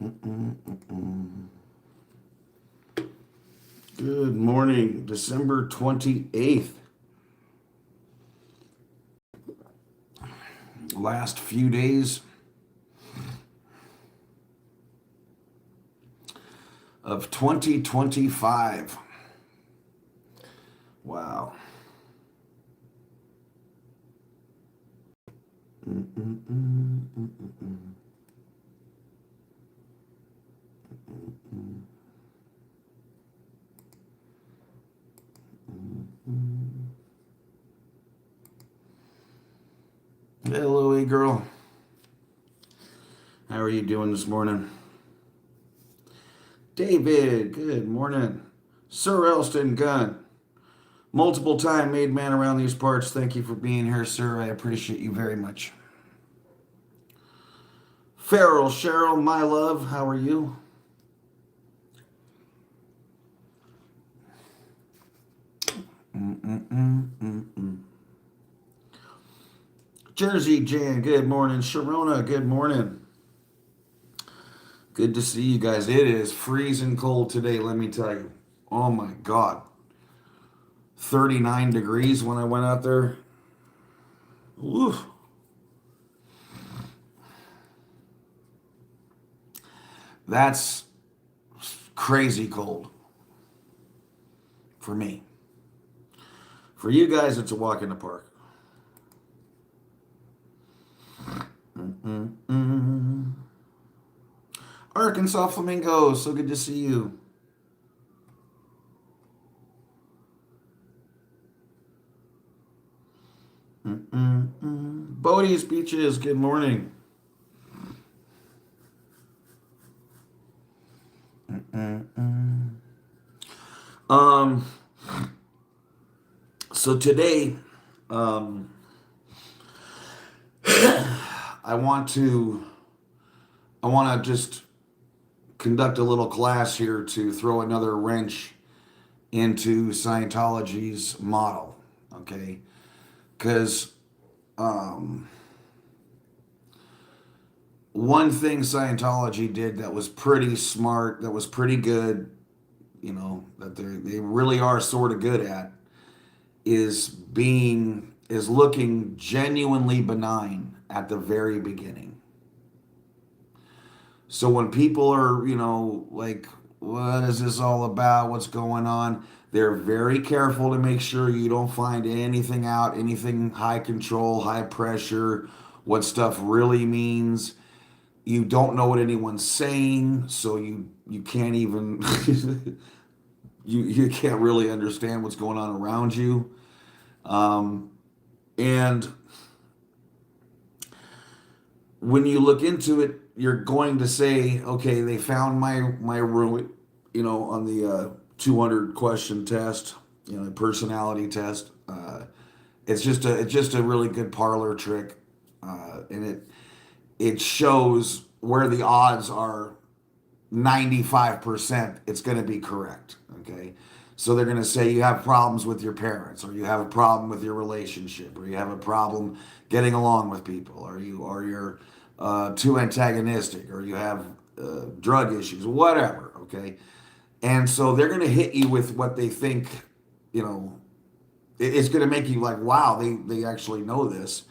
Good morning, December 28th. Last few days of 2025. Wow. Hello, girl. How are you doing this morning? David, good morning. Sir Elston Gunn, multiple time made man around these parts. Thank you for being here, sir. I appreciate you very much. Farrell, Cheryl, my love, how are you? Jersey Jan, good morning. Sharona, good morning. Good to see you guys. It is freezing cold today, let me tell you. Oh my God. 39 degrees when I went out there. Oof. That's crazy cold for me. For you guys, it's a walk in the park. Arkansas Flamingo, so good to see you. Bodie's Beaches, good morning. Um, so today, I want to just conduct a little class here to throw another wrench into Scientology's model, okay? Because one thing Scientology did that was pretty smart, that was pretty good, that they really are sort of good at, is looking genuinely benign at the very beginning. So when people are, like, what is this all about? What's going on? They're very careful to make sure you don't find anything out, anything high control, high pressure, what stuff really means. You don't know what anyone's saying, so you can't even you can't really understand what's going on around you. And when you look into it, you're going to say, okay, they found my room, on the 200 question test, personality test. It's just a really good parlor trick, and it shows where the odds are 95% it's going to be correct. Okay. So they're going to say you have problems with your parents, or you have a problem with your relationship, or you have a problem getting along with people, or you're too antagonistic, or you have drug issues, whatever. Okay. And so they're going to hit you with what they think, it's going to make you like, wow, they actually know this.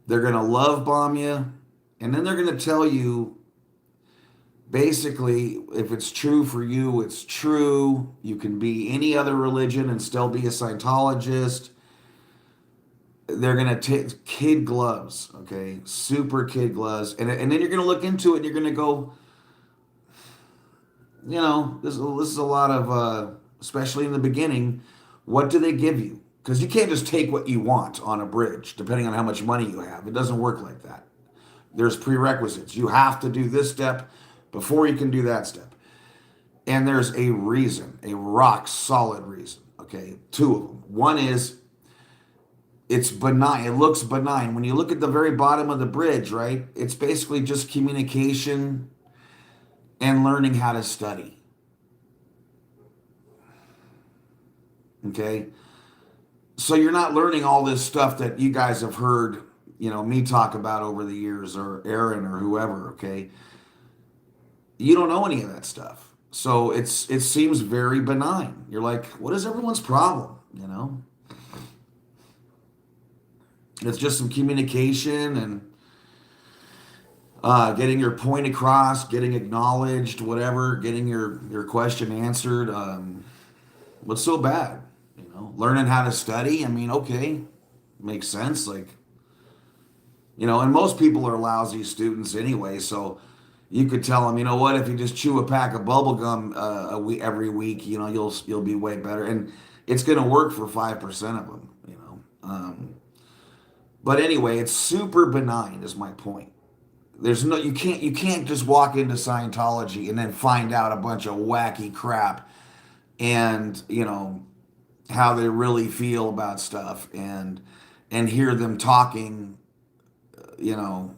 They're going to love bomb you. And then they're going to tell you, basically, if it's true for you, it's true. You can be any other religion and still be a Scientologist. They're going to take kid gloves, okay? Super kid gloves. And then you're going to look into it and you're going to go, this is a lot of, especially in the beginning, what do they give you? Because you can't just take what you want on a bridge, depending on how much money you have. It doesn't work like that. There's prerequisites. You have to do this step before you can do that step. And there's a reason, a rock solid reason, okay? Two of them. One is it's benign. It looks benign. When you look at the very bottom of the bridge, right, it's basically just communication and learning how to study. Okay? So you're not learning all this stuff that you guys have heard, me talk about over the years, or Aaron or whoever, okay? You don't know any of that stuff. So it seems very benign. You're like, what is everyone's problem? You know, it's just some communication and getting your point across, getting acknowledged, whatever, getting your question answered. What's so bad? You know, learning how to study. I mean, okay, makes sense. Like, you know, and most people are lousy students anyway, so you could tell them, you know what, if you just chew a pack of bubble gum every week, you know, you'll be way better, and it's going to work for 5% of them, you know. But anyway, it's super benign, is my point. There's no you can't just walk into Scientology and then find out a bunch of wacky crap and you know how they really feel about stuff and hear them talking, you know,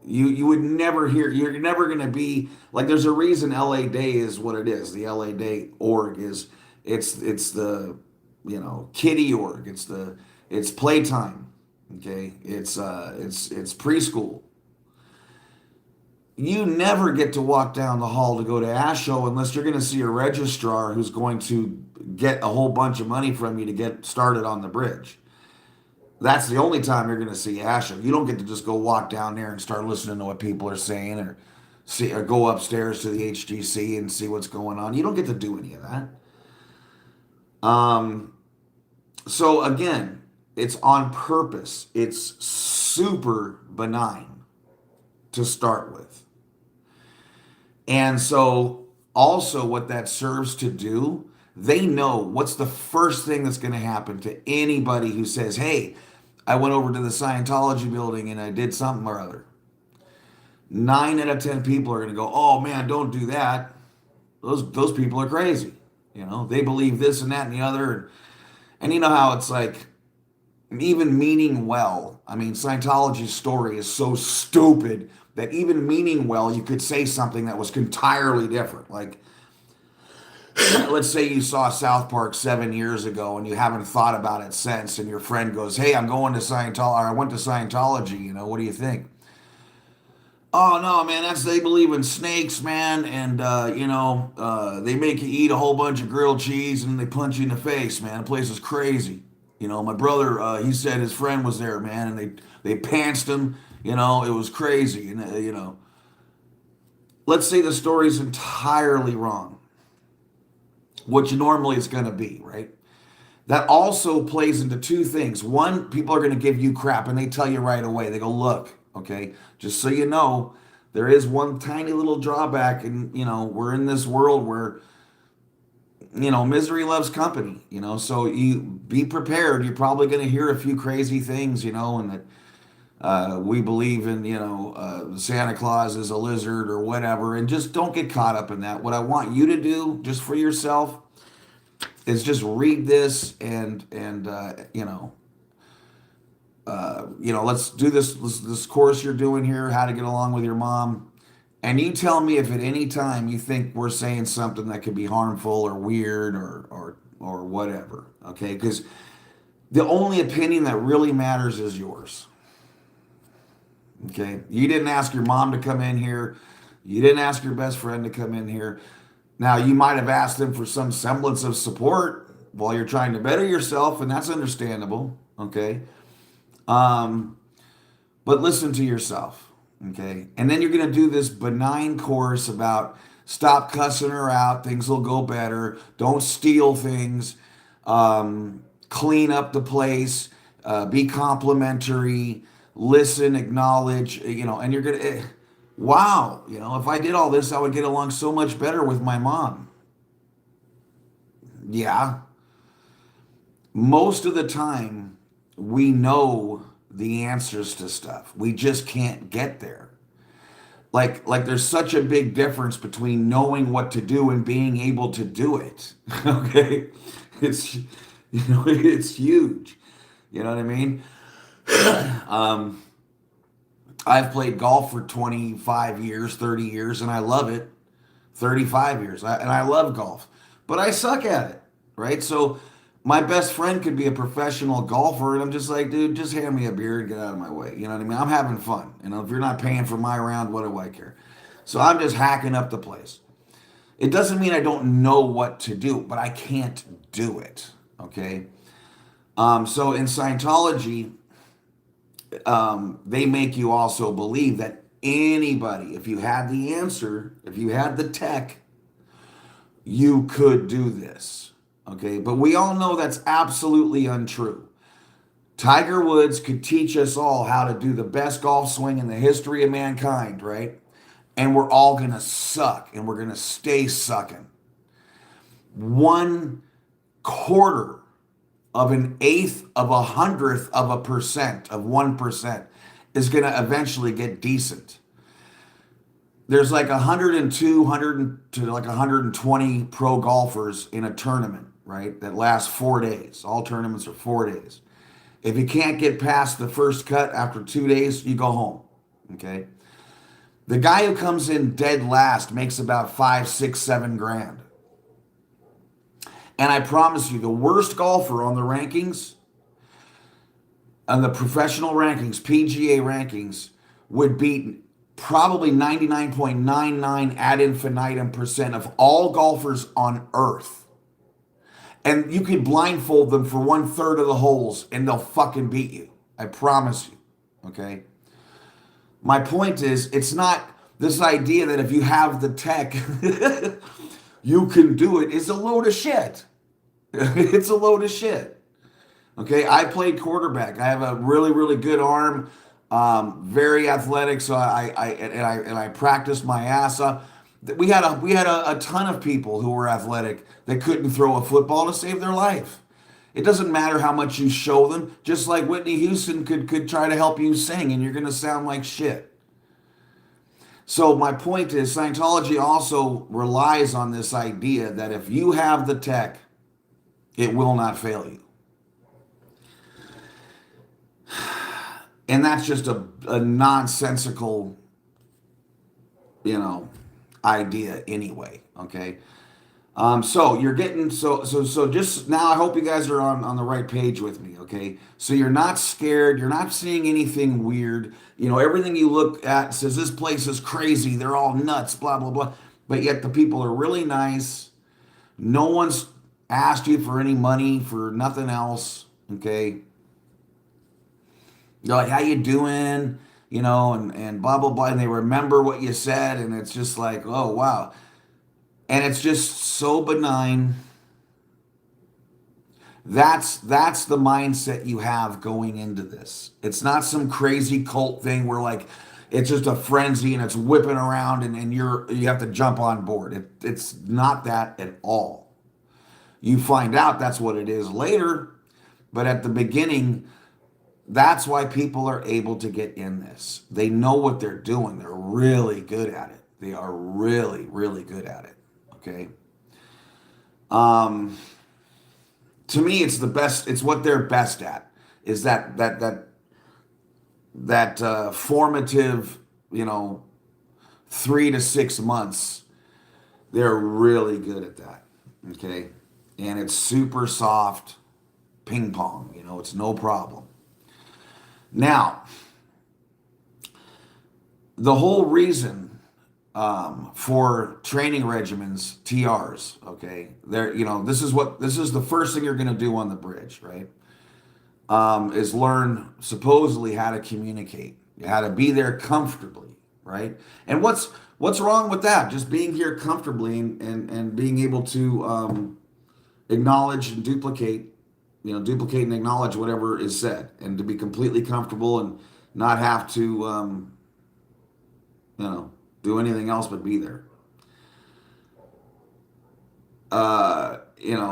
you would never hear. You're never going to be like. There's a reason LA Day is what it is. The LA Day org is it's the you know kiddie org. It's playtime. Okay, it's preschool. You never get to walk down the hall to go to ASHO unless you're going to see a registrar who's going to get a whole bunch of money from you to get started on the bridge. That's the only time you're going to see Asher. You don't get to just go walk down there and start listening to what people are saying or see or go upstairs to the HGC and see what's going on. You don't get to do any of that. Um, so again, it's on purpose. It's super benign to start with. And so also what that serves to do, they know what's the first thing that's going to happen to anybody who says, "Hey, I went over to the Scientology building and I did something or other." 9 out of 10 people are going to go, "Oh man, don't do that. Those people are crazy. You know, they believe this and that and the other." And you know how it's like, even meaning well. I mean, Scientology's story is so stupid that even meaning well, you could say something that was entirely different. Like, let's say you saw South Park 7 years ago and you haven't thought about it since, and your friend goes, "Hey, I'm going to Scientology. I went to Scientology. You know, what do you think?" "Oh no, man, they believe in snakes, man, and they make you eat a whole bunch of grilled cheese and they punch you in the face, man. The place is crazy. You know, my brother, he said his friend was there, man, and they pantsed him. You know, it was crazy, and let's say the story's entirely wrong, which normally it's going to be, right? That also plays into two things. One, people are going to give you crap and they tell you right away. They go, "Look, okay, just so you know, there is one tiny little drawback, and we're in this world where misery loves company, so you be prepared. You're probably going to hear a few crazy things, and that we believe in, Santa Claus is a lizard or whatever, and just don't get caught up in that. What I want you to do, just for yourself, is just read this and let's do this course you're doing here, how to get along with your mom, and you tell me if at any time you think we're saying something that could be harmful or weird or whatever, okay? Because the only opinion that really matters is yours, okay? You didn't ask your mom to come in here. You didn't ask your best friend to come in here. Now, you might have asked them for some semblance of support while you're trying to better yourself, and that's understandable, okay? But listen to yourself, okay? And then you're going to do this benign course about stop cussing her out, things will go better, don't steal things, clean up the place, be complimentary, listen, acknowledge, and you're going to, wow, if I did all this, I would get along so much better with my mom. Yeah. Most of the time, we know the answers to stuff. We just can't get there. Like there's such a big difference between knowing what to do and being able to do it. Okay? It's it's huge. You know what I mean? um, I've played golf for 25 years, 30 years, and I love it. 35 years, and I love golf, but I suck at it, right? So my best friend could be a professional golfer, and I'm just like, dude, just hand me a beer and get out of my way. You know what I mean? I'm having fun. If you're not paying for my round, what do I care? So I'm just hacking up the place. It doesn't mean I don't know what to do, but I can't do it. Okay. So in Scientology, they make you also believe that anybody, if you had the answer, if you had the tech, you could do this. Okay. But we all know that's absolutely untrue. Tiger Woods could teach us all how to do the best golf swing in the history of mankind, right? And we're all going to suck and we're going to stay sucking. 1/4 of an eighth of 100th of a percent of 1% is going to eventually get decent. There's like 102, 100 to like 120 pro golfers in a tournament, right? That lasts 4 days. All tournaments are 4 days. If you can't get past the first cut after 2 days, you go home. Okay. The guy who comes in dead last makes about 5, 6, 7 grand. And I promise you, the worst golfer on the rankings, on the professional rankings, PGA rankings, would beat probably 99.99 ad infinitum percent of all golfers on earth. And you could blindfold them for 1/3 of the holes and they'll fucking beat you. I promise you. Okay? My point is, it's not this idea that if you have the tech, you can do it, is a load of shit. It's a load of shit. Okay, I played quarterback. I have a really, really good arm, very athletic. So I practiced my ass off. We had a ton of people who were athletic that couldn't throw a football to save their life. It doesn't matter how much you show them. Just like Whitney Houston could try to help you sing, and you're gonna sound like shit. So my point is, Scientology also relies on this idea that if you have the tech, it will not fail you. And that's just a nonsensical, idea anyway. Okay. So you're getting so just now. I hope you guys are on the right page with me. Okay. So you're not scared. You're not seeing anything weird. Everything you look at says this place is crazy. They're all nuts. Blah blah blah. But yet the people are really nice. No one's asked you for any money for nothing else. Okay. They're like, how you doing? And blah, blah, blah. And they remember what you said. And it's just like, oh, wow. And it's just so benign. That's the mindset you have going into this. It's not some crazy cult thing where like it's just a frenzy and it's whipping around and you have to jump on board. It's not that at all. You find out that's what it is later, but at the beginning, that's why people are able to get in this. They know what they're doing. They're really good at it. They are really, really good at it. Okay. To me, it's the best. It's what they're best at. Is that formative, 3 to 6 months. They're really good at that. Okay, and it's super soft, ping pong. It's no problem. Now, the whole reason for training regimens, TRs, okay, this is the first thing you're going to do on the bridge, right? Is learn supposedly how to communicate, how to be there comfortably, right? And what's wrong with that? Just being here comfortably and being able to acknowledge and duplicate and acknowledge whatever is said, and to be completely comfortable and not have to, do anything else but be there.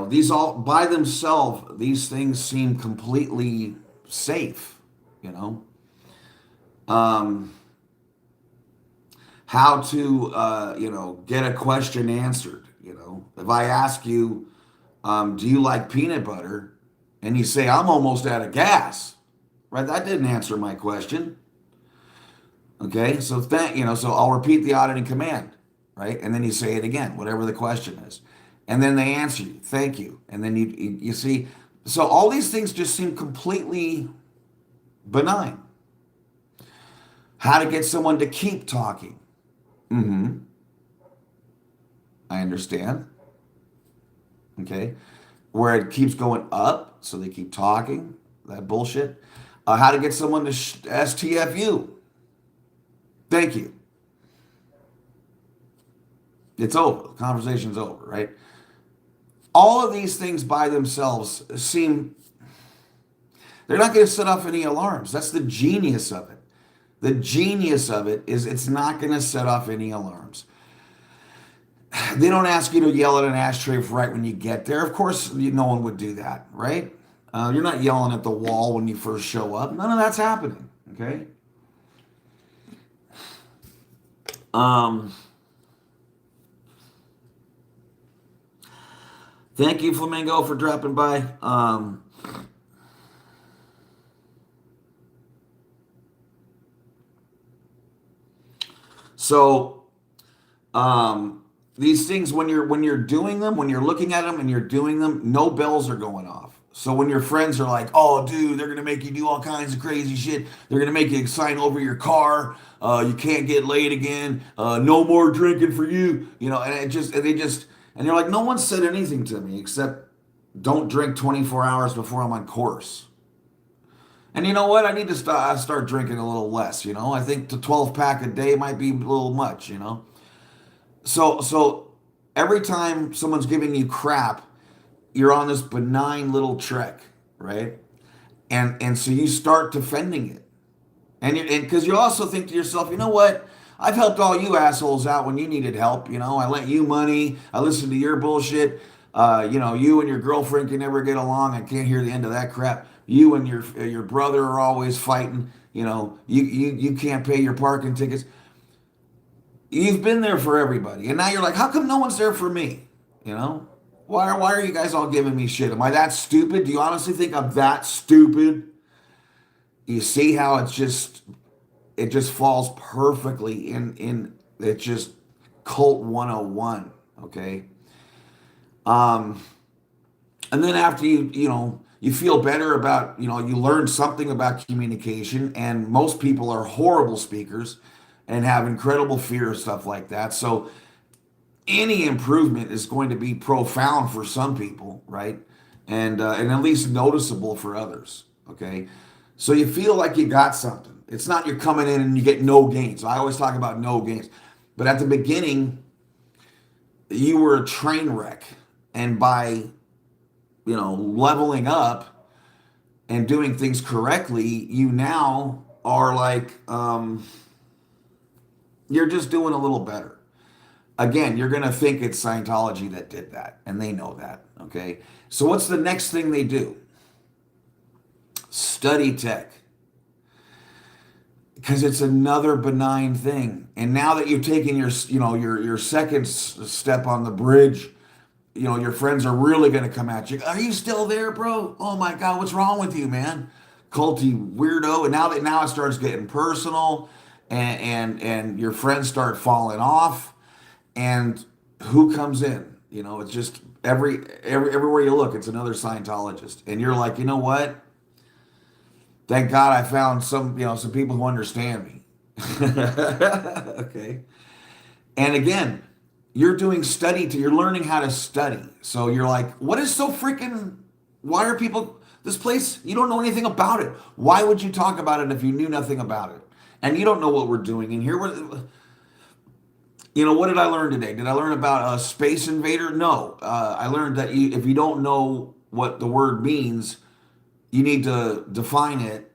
These all by themselves, these things seem completely safe. How to, get a question answered. If I ask you, do you like peanut butter? And you say, I'm almost out of gas, right? That didn't answer my question. Okay, so so I'll repeat the auditing command, right? And then you say it again, whatever the question is. And then they answer you, thank you. And then you see, so all these things just seem completely benign. How to get someone to keep talking. Mm-hmm. I understand. Okay. Where it keeps going up, so they keep talking, that bullshit. How to get someone to STFU. Thank you. It's over. The conversation's over, right? All of these things by themselves seem, they're not going to set off any alarms. That's the genius of it. The genius of it is it's not going to set off any alarms. They don't ask you to yell at an ashtray right when you get there. Of course, no one would do that, right? You're not yelling at the wall when you first show up. None of that's happening, okay? Um, Thank you, Flamingo, for dropping by. So um, these things, when you're doing them, when you're looking at them and you're doing them, no bells are going off. So when your friends are like, "Oh, dude, they're gonna make you do all kinds of crazy shit. They're gonna make you sign over your car. You can't get laid again. No more drinking for you." And and you're like, no one said anything to me except don't drink 24 hours before I'm on course. And you know what? I need to start drinking a little less. I think the 12 pack a day might be a little much. So every time someone's giving you crap, you're on this benign little trek, right? And so you start defending it, and because you also think to yourself, you know what? I've helped all you assholes out when you needed help. I lent you money. I listened to your bullshit. You and your girlfriend can never get along. I can't hear the end of that crap. You and your brother are always fighting. You can't pay your parking tickets. You've been there for everybody, and now you're like, how come no one's there for me? You know, why are you guys all giving me shit? Am I that stupid? Do you honestly think I'm that stupid? You see how it just falls perfectly in it's just cult 101. Okay. um and then after you feel better about, you learn something about communication, and most people are horrible speakers and have incredible fear of stuff like that. So any improvement is going to be profound for some people, right? And at least noticeable for others. Okay, so you feel like you got something. It's not you're coming in and you get no gains. I always talk about no gains, but at the beginning you were a train wreck, and by leveling up and doing things correctly, you now are like, you're just doing a little better. Again, you're going to think it's Scientology that did that, and they know that. Okay. So, what's the next thing they do? Study tech, because it's another benign thing. And now that you've taken your second step on the bridge, your friends are really going to come at you. Are you still there, bro? Oh my God, what's wrong with you, man? Culty weirdo. And now it starts getting personal, and your friends start falling off. And who comes in? It's just everywhere you look, it's another Scientologist, and you're like, you know what? Thank God I found some people who understand me. Okay, and again, you're learning how to study. So you're like, what is so freaking? Why are people this place? You don't know anything about it. Why would you talk about it if you knew nothing about it? And you don't know what we're doing in here. What did I learn today? Did I learn about a space invader? No. I learned that if you don't know what the word means, you need to define it.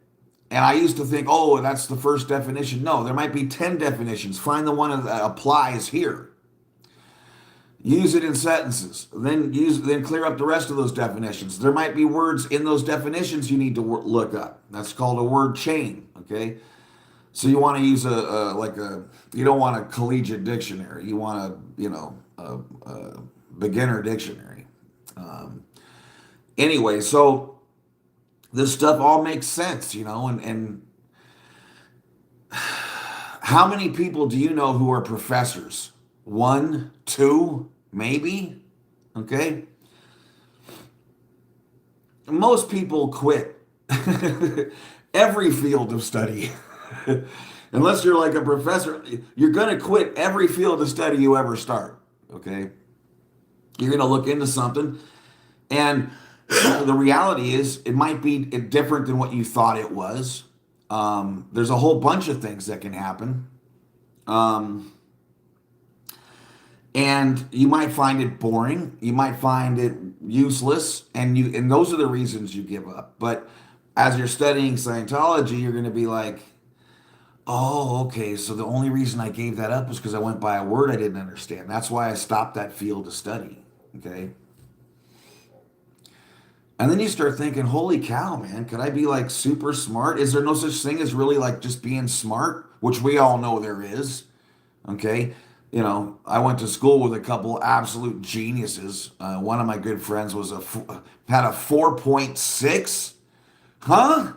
And I used to think, oh, that's the first definition. No, there might be 10 definitions. Find the one that applies here. Use it in sentences. Then clear up the rest of those definitions. There might be words in those definitions you need to look up. That's called a word chain. Okay. So you want to use you don't want a collegiate dictionary. You want a beginner dictionary. Anyway, so this stuff all makes sense, and how many people do you know who are professors? One, two, maybe? Okay. Most people quit every field of study. Unless you're like a professor, you're going to quit every field of study you ever start. Okay. You're going to look into something, and the reality is it might be different than what you thought it was. There's a whole bunch of things that can happen. Um, and you might find it boring, you might find it useless, and those are the reasons you give up. But as you're studying Scientology, you're going to be like, oh, okay, so the only reason I gave that up was because I went by a word I didn't understand. That's why I stopped that field of study. Okay. And then you start thinking, holy cow, man, could I be like super smart? Is there no such thing as really like just being smart, which we all know there is? Okay. I went to school with a couple absolute geniuses. One of my good friends had a 4.6. Huh?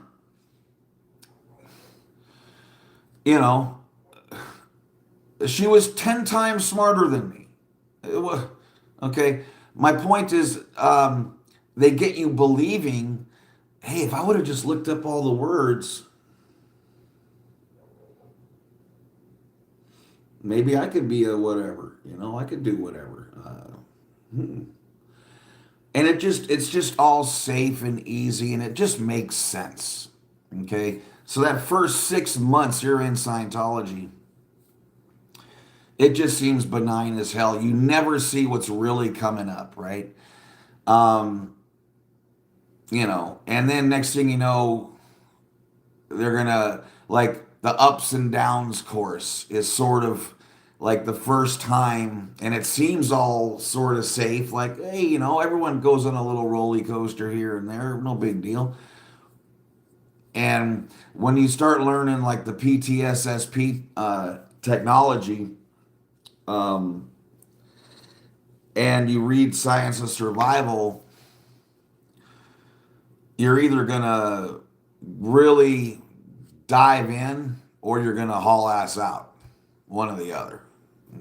You know, she was 10 times smarter than me. Okay. My point is, they get you believing, hey, if I would have just looked up all the words, maybe I could be a whatever. I could do whatever. And it's just all safe and easy, and it just makes sense. Okay. So that first 6 months you're in Scientology, it just seems benign as hell. You never see what's really coming up, right? Um, and then next thing you know, they're gonna like the ups and downs course is sort of like the first time, and it seems all sort of safe. Like, hey, everyone goes on a little roller coaster here and there, no big deal. And when you start learning like the PTSSP technology, um, and you read Science of Survival, you're either gonna really dive in or you're gonna haul ass out, one or the other.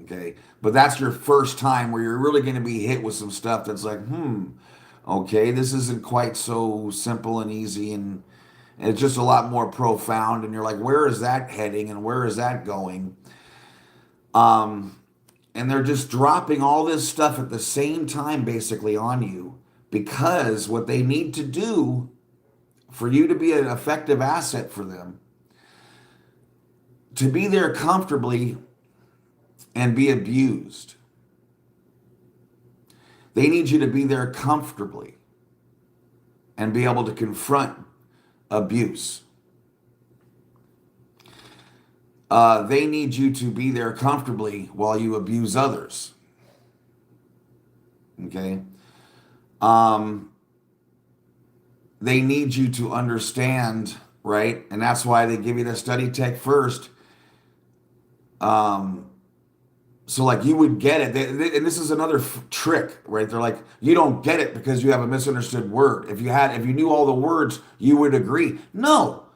Okay, but that's your first time where you're really gonna be hit with some stuff that's like, okay, this isn't quite so simple and easy, and it's just a lot more profound. And you're like, where is that heading and where is that going? Um, and they're just dropping all this stuff at the same time basically on you, because what they need to do for you to be an effective asset for them, to be there comfortably and be abused, they need you to be there comfortably and be able to confront abuse. They need you to be there comfortably while you abuse others. Okay? They need you to understand, right? And that's why they give you the study tech first. So like you would get it. And this is another trick, right? They're like, you don't get it because you have a misunderstood word. If you knew all the words, you would agree. No,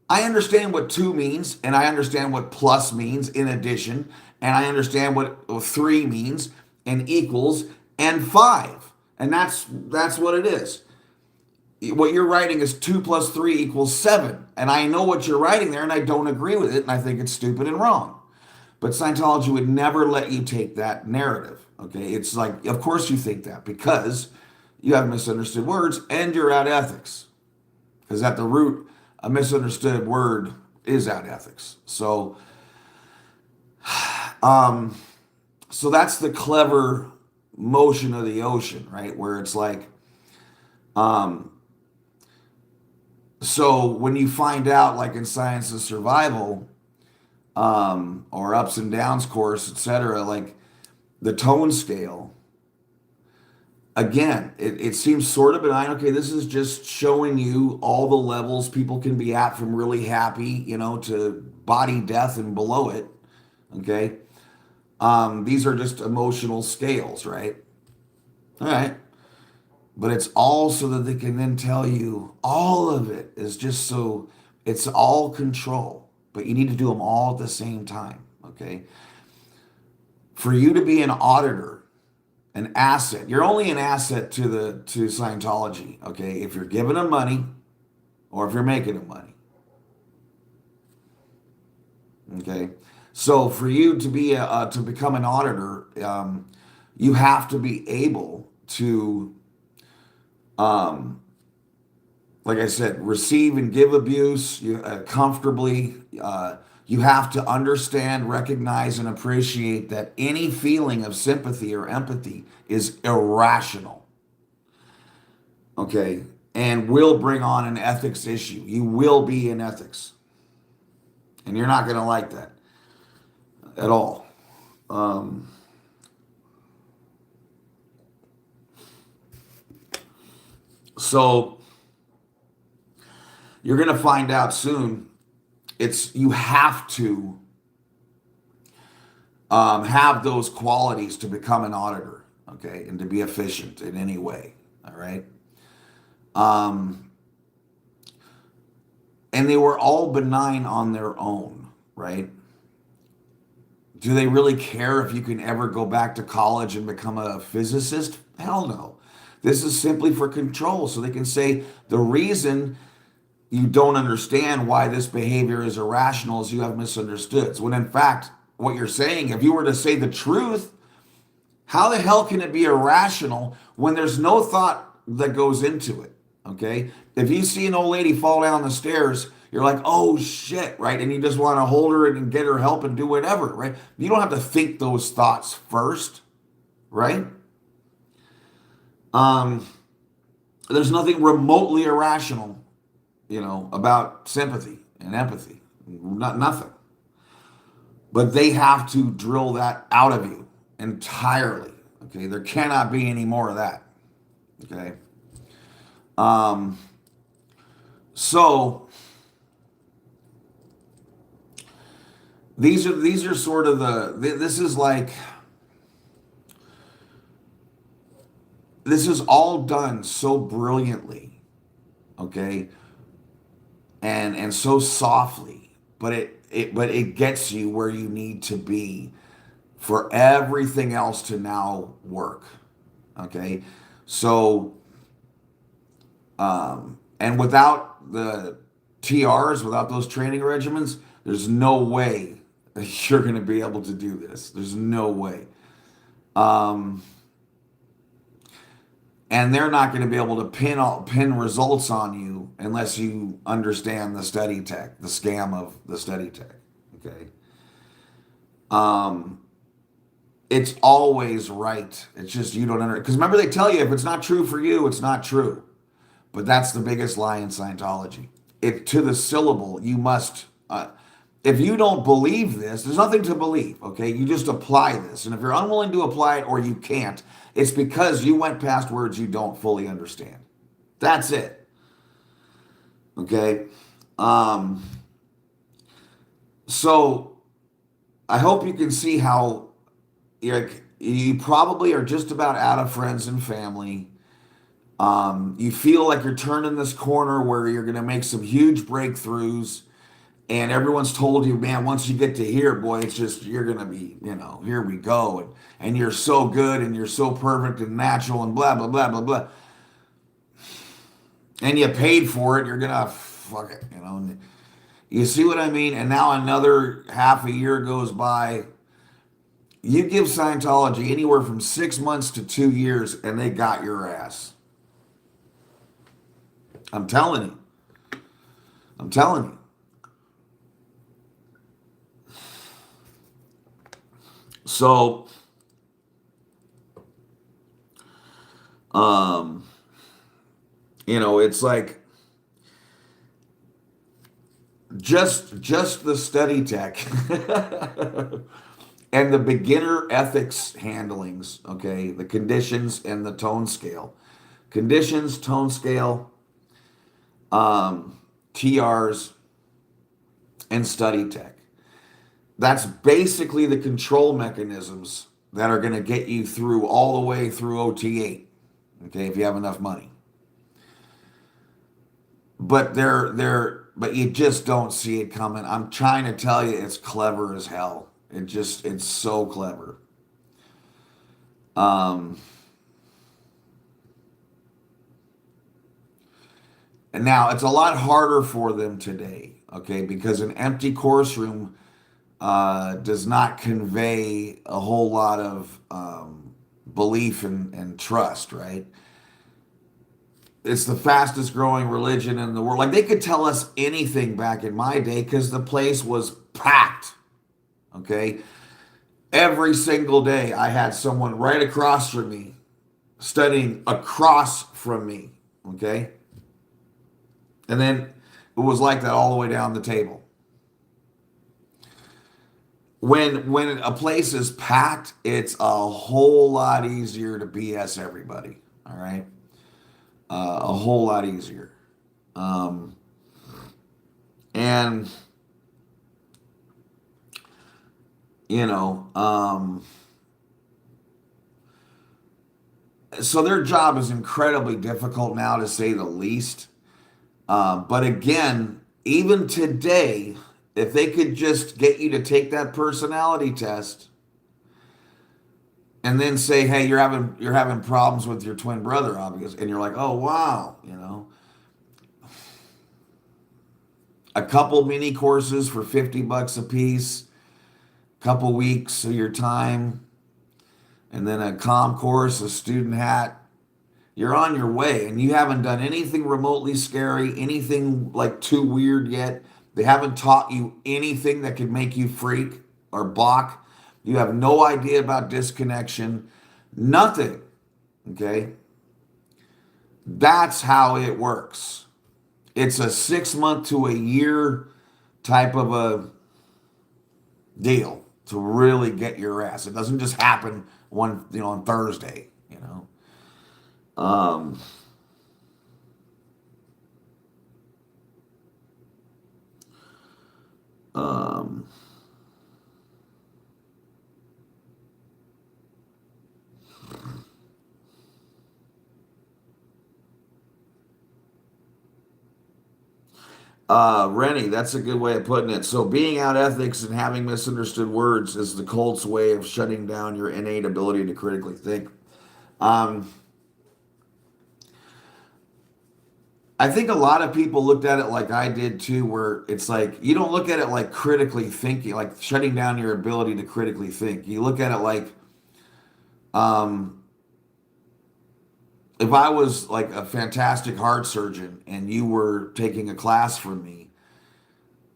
I understand what two means, and I understand what plus means in addition, and I understand what three means, and equals, and five. And that's what it is. What you're writing is 2 plus 3 equals 7. And I know what you're writing there, and I don't agree with it, and I think it's stupid and wrong. But Scientology would never let you take that narrative. Okay, it's like, of course you think that because you have misunderstood words and you're out ethics. Because at the root, a misunderstood word is out ethics. Um, so that's the clever motion of the ocean, right? Where it's like, so when you find out, like in Science of Survival, or Ups and Downs course, etc., like the tone scale, again, it seems sort of benign. Okay, this is just showing you all the levels people can be at, from really happy, to body death and below it. Okay. These are just emotional scales, right? All right. But it's all so that they can then tell you all of it is just so it's all control. But you need to do them all at the same time. Okay. For you to be an auditor, an asset, you're only an asset to Scientology. Okay. If you're giving them money or if you're making them money. Okay, so for you to be to become an auditor, you have to be able to, um, like I said, receive and give abuse comfortably. You have to understand, recognize, and appreciate that any feeling of sympathy or empathy is irrational. Okay, and will bring on an ethics issue. You will be in ethics, and you're not going to like that at all. Um, so you're going to find out soon. It's you have to have those qualities to become an auditor, okay, and to be efficient in any way. All right. Um, and they were all benign on their own, right? Do they really care if you can ever go back to college and become a physicist? Hell no. This is simply for control. So they can say the reason you don't understand why this behavior is irrational is you have misunderstood. When in fact, what you're saying, if you were to say the truth, how the hell can it be irrational when there's no thought that goes into it? Okay. If you see an old lady fall down the stairs, you're like, oh shit, right? And you just want to hold her and get her help and do whatever, right? You don't have to think those thoughts first, right? Um, there's nothing remotely irrational, about sympathy and empathy. Not nothing. But they have to drill that out of you entirely. Okay, there cannot be any more of that. Okay. Um, so these are sort of this is like this is all done so brilliantly, okay, and so softly, but it gets you where you need to be for everything else to now work. Okay, so and without the TRs, without those training regimens, there's no way that you're going to be able to do this. There's no way. Um, and they're not going to be able to pin results on you unless you understand the study tech, the scam of the study tech. Okay. Um, it's always right. It's just you don't understand. Because remember, they tell you if it's not true for you, it's not true. But that's the biggest lie in Scientology. It to the syllable, you must. If you don't believe this, there's nothing to believe. Okay, you just apply this, and if you're unwilling to apply it or you can't, it's because you went past words you don't fully understand. That's it. Okay. Um, so I hope you can see how you probably are just about out of friends and family. You feel like you're turning this corner where you're going to make some huge breakthroughs, and everyone's told you, man, once you get to here, boy, it's just you're going to be, here we go, and you're so good and you're so perfect and natural and blah blah blah blah blah, and you paid for it. You're gonna fuck it. And you see what I mean? And now another half a year goes by. You give Scientology anywhere from 6 months to 2 years, and they got your ass. I'm telling you. I'm telling you. So, um, it's like just the study tech and the beginner ethics handlings, okay, the conditions and the tone scale. Conditions, tone scale, TRs, and study tech. That's basically the control mechanisms that are going to get you through all the way through OT8. Okay, if you have enough money. But but you just don't see it coming. I'm trying to tell you, it's clever as hell. It's so clever. Um, and now it's a lot harder for them today, okay, because an empty course room does not convey a whole lot of belief and trust, right? It's the fastest growing religion in the world. Like they could tell us anything back in my day because the place was packed. Okay. Every single day, I had someone right across from me studying across from me. Okay. And then it was like that all the way down the table. When a place is packed, it's a whole lot easier to BS everybody. All right. A whole lot easier. Um, and you know, so their job is incredibly difficult now, to say the least. But again, even today, if they could just get you to take that personality test and then say, "Hey, you're having problems with your twin brother, obviously," and you're like, "Oh wow," a couple mini courses for $50 a piece, couple weeks of your time, and then a comm course, a student hat. You're on your way, and you haven't done anything remotely scary, anything like too weird yet. They haven't taught you anything that could make you freak or balk. You have no idea about disconnection, nothing. Okay? That's how it works. It's a 6 month to a year type of a deal to really get your ass. It doesn't just happen on Thursday. Um, um, Rennie, that's a good way of putting it. So, being out ethics and having misunderstood words is the cult's way of shutting down your innate ability to critically think. Um, I think a lot of people looked at it like I did too, where it's like you don't look at it like critically thinking, like shutting down your ability to critically think. You look at it like um, if I was like a fantastic heart surgeon and you were taking a class from me,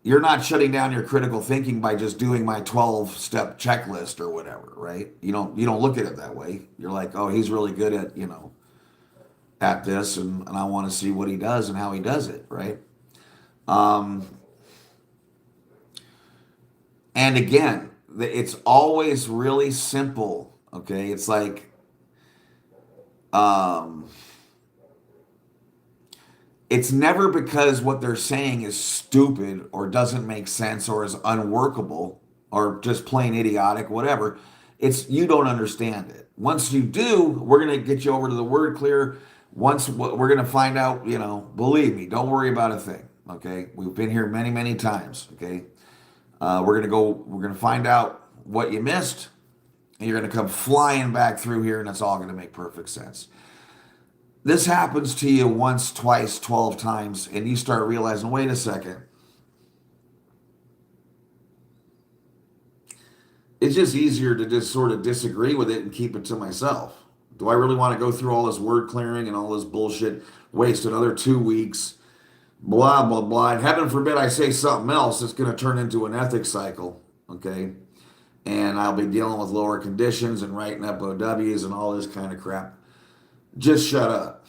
you're not shutting down your critical thinking by just doing my 12-step checklist or whatever, right? You don't look at it that way. You're like, oh, he's really good at this, and I want to see what he does and how he does it, right? Um, and again, it's always really simple. Okay, it's like um, it's never because what they're saying is stupid or doesn't make sense or is unworkable or just plain idiotic, whatever. It's you don't understand it. Once you do, we're going to get you over to the word clear. Once we're going to find out, believe me, don't worry about a thing. Okay. We've been here many, many times. Okay. We're going to find out what you missed, and you're going to come flying back through here, and it's all going to make perfect sense. This happens to you once, twice, 12 times, and you start realizing, wait a second, it's just easier to just sort of disagree with it and keep it to myself. Do I really want to go through all this word clearing and all this bullshit, waste another 2 weeks, blah, blah, blah? And heaven forbid I say something else that's going to turn into an ethics cycle, okay? And I'll be dealing with lower conditions and writing up OWs and all this kind of crap. Just shut up,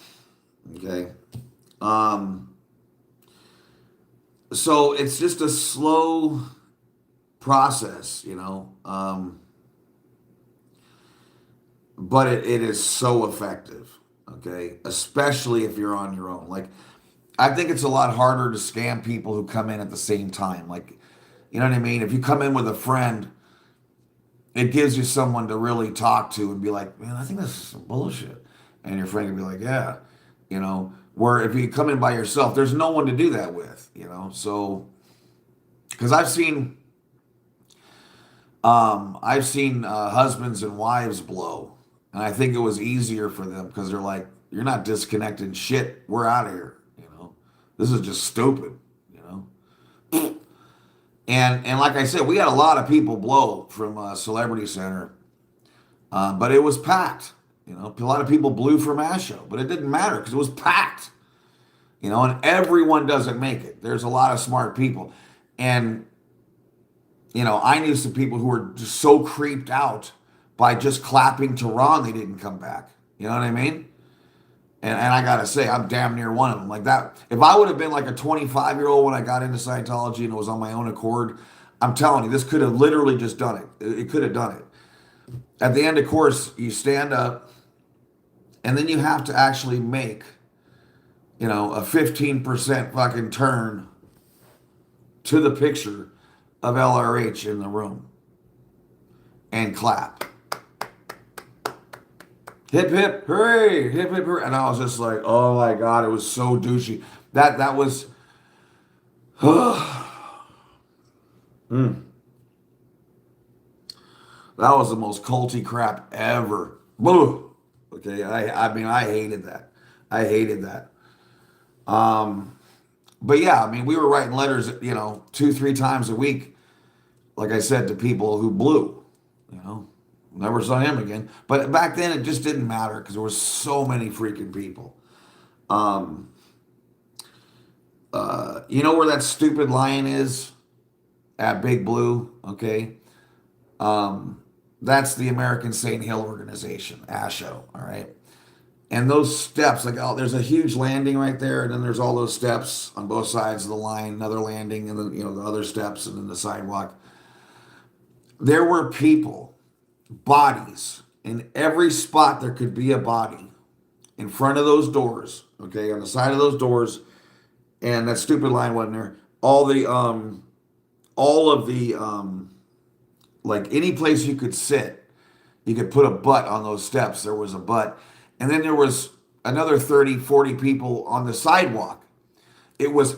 okay? Um, so it's just a slow process. But it is so effective, okay? Especially if you're on your own. Like, I think it's a lot harder to scam people who come in at the same time. Like, you know what I mean? If you come in with a friend, it gives you someone to really talk to and be like, man, I think this is some bullshit. And your friend can be like, yeah, where if you come in by yourself, there's no one to do that with. So, because I've seen husbands and wives blow, and I think it was easier for them because they're like, "You're not disconnecting shit. We're out of here." This is just stupid. And like I said, we had a lot of people blow from Celebrity Center, but it was packed. You know, a lot of people blew from Ash Show, but it didn't matter because it was packed. You know, and everyone doesn't make it. There's a lot of smart people, and you know, I knew some people who were just so creeped out by just clapping to Ron they didn't come back. You know what I mean? And I gotta say, I'm damn near one of them. Like that, if I would have been like a 25-year-old when I got into Scientology and it was on my own accord, I'm telling you, this could have literally just done it. It could have done it. At the end of course, you stand up, and then you have to actually make, you know, a 15% fucking turn to the picture of LRH in the room and clap. Hip hip hooray, hip hip hooray. And I was just like, oh my God, it was so douchey. That was mm, that was the most culty crap ever. Boo. Okay, I mean I hated that. I hated that. But yeah, I mean we were writing letters, you know, 2-3 times a week, like I said, to people who blew, you know. Never saw him again. But back then, it just didn't matter because there were so many freaking people. Um, you know where that stupid lion is at Big Blue? Okay. That's the American Saint Hill organization, ASHO. All right. And those steps, like, oh, there's a huge landing right there, and then there's all those steps on both sides of the line, another landing, and then, you know, the other steps, and then the sidewalk. There were people, bodies in every spot there could be a body in front of those doors, okay, on the side of those doors, and that stupid line wasn't there. All of the like any place you could sit, you could put a butt on those steps. There was a butt, and then there was another 30-40 people on the sidewalk. It was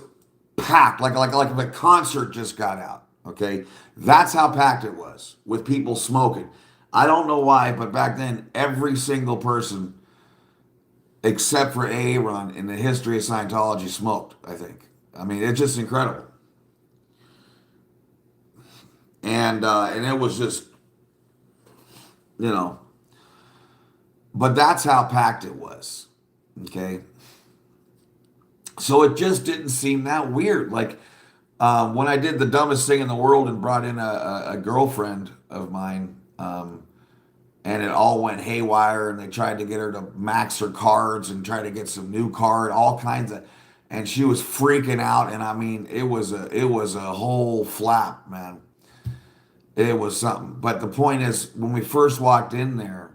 packed, like if a concert just got out. Okay, that's how packed it was with people smoking. I don't know why, but back then, every single person, except for Aaron in the history of Scientology, smoked, I think. I mean, it's just incredible. And it was just, you know, but that's how packed it was. Okay. So it just didn't seem that weird. Like when I did the dumbest thing in the world and brought in a girlfriend of mine, and it all went haywire, and they tried to get her to max her cards and try to get some new card, all kinds of, and she was freaking out. And I mean, it was a whole flap, man. It was something. But the point is, when we first walked in there,